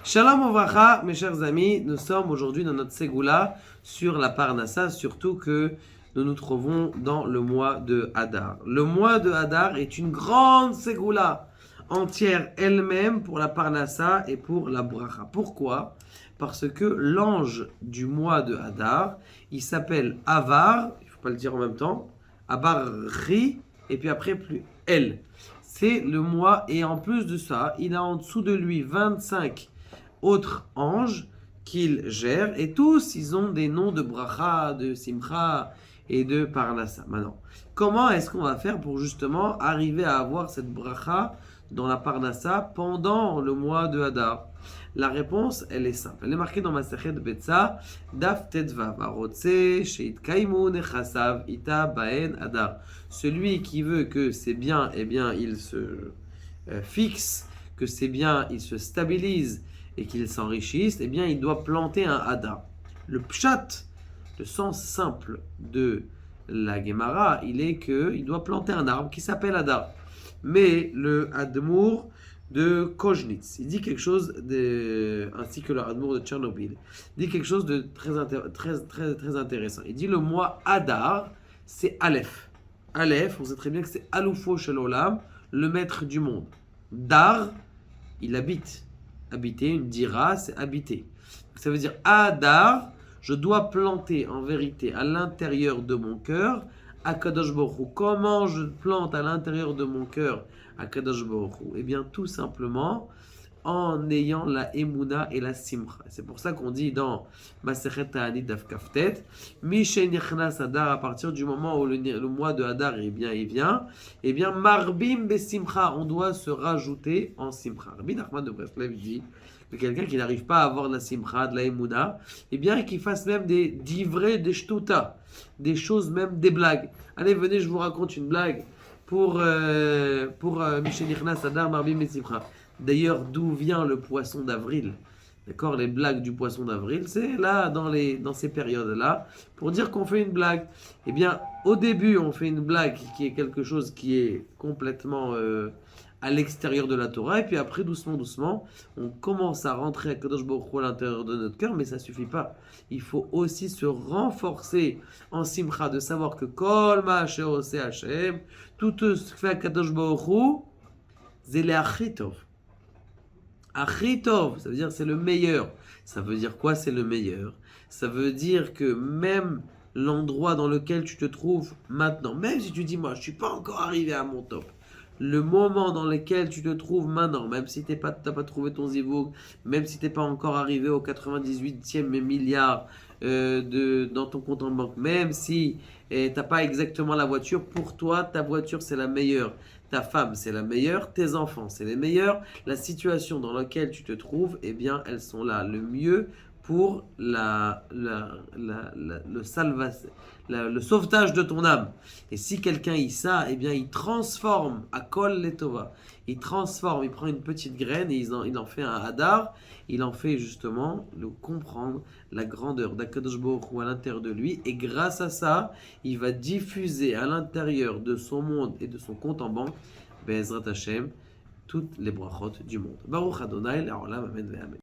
Shalom Ovracha, mes chers amis, nous sommes aujourd'hui dans notre Ségoula sur la Parnassa, surtout que nous nous trouvons dans le mois de Hadar. Le mois de Hadar est une grande Ségoula entière elle-même pour la Parnassa et pour la Bracha. Pourquoi ? Parce que l'ange du mois de Hadar, il s'appelle Avar, il ne faut pas le dire en même temps, Abar-Ri, et puis après plus El. C'est le mois, et en plus de ça, il a en dessous de lui 25 autres anges qu'il gère, et tous, ils ont des noms de bracha, de simcha et de parnassa. Maintenant, comment est-ce qu'on va faire pour justement arriver à avoir cette bracha dans la parnassa pendant le mois de Hadar? La réponse, elle est simple. Elle est marquée dans Masechet Betsa, Daf Tetvav, Arotse, Sheit Kaimu, Nechasav, Ita, Baen, Hadar. Celui qui veut que c'est bien, eh bien, il se fixe, que c'est bien, il se stabilise et qu'il s'enrichisse, eh bien, il doit planter un Hadar. Le pshat, le sens simple de la Gemara, il est qu'il doit planter un arbre qui s'appelle Hadar. Mais le Admour de Koznitz, il dit quelque chose de, ainsi que le Admour de Tchernobyl, dit quelque chose de très intéressant. Il dit le mois Hadar, c'est Aleph. Aleph, on sait très bien que c'est Aloufo Shel Olam, le maître du monde. Dar, il habite. Habiter, une dira, c'est habiter. Ça veut dire Hadar, je dois planter en vérité à l'intérieur de mon cœur Akadosh Baruch Hu. Comment je plante à l'intérieur de mon cœur Akadosh Baruch Hu? Eh bien, tout simplement en ayant la Emouna et la Simcha. C'est pour ça qu'on dit dans Masechet Ta'anit Daf Kaftet, Mishen Yechnas Hadar, à partir du moment où le mois de Hadar il vient, eh bien, Marbim Besimcha, on doit se rajouter en Simcha. Rabbi Nachman de Breslev dit que quelqu'un qui n'arrive pas à avoir de la Simcha, de la Emouna, eh bien, qu'il fasse même des divrei, des shtuta, des choses, même des blagues. Allez, venez, je vous raconte une blague pour Mishen Yechnas Hadar, Marbim Besimcha. D'ailleurs, d'où vient le poisson d'avril? D'accord, les blagues du poisson d'avril, c'est là, dans ces périodes-là, pour dire qu'on fait une blague. Eh bien, au début, on fait une blague qui est quelque chose qui est complètement à l'extérieur de la Torah, et puis après, doucement, on commence à rentrer à Kadosh Baruch Hu à l'intérieur de notre cœur, mais ça suffit pas. Il faut aussi se renforcer en simcha, de savoir que Kol Ma'asher Oseh Hashem, tout ce que fait à Kadosh Baruch Hu, Zele Achitov. Achitov, ça veut dire c'est le meilleur. Ça veut dire quoi, c'est le meilleur? Ça veut dire que même l'endroit dans lequel tu te trouves maintenant, même si tu dis moi je suis pas encore arrivé à mon top, le moment dans lequel tu te trouves maintenant, même si t'as pas trouvé ton zivoug, même si t'es pas encore arrivé au 98e milliard dans ton compte en banque, même si t'as pas exactement la voiture, pour toi ta voiture c'est la meilleure. Ta femme, c'est la meilleure. Tes enfants, c'est les meilleurs. La situation dans laquelle tu te trouves, eh bien, elles sont là. Le mieux pour le sauvetage de ton âme. Et si quelqu'un y ça, eh bien, il transforme à Kol Letova. Il transforme, il prend une petite graine et il en fait un Hadar. Il en fait justement le comprendre la grandeur d'Akadosh Baruch Hu à l'intérieur de lui. Et grâce à ça, il va diffuser à l'intérieur de son monde et de son compte en banque, Be'ezrat Hashem, toutes les brachot du monde. Baruch Adonai, l'Olam, Amen, Amen.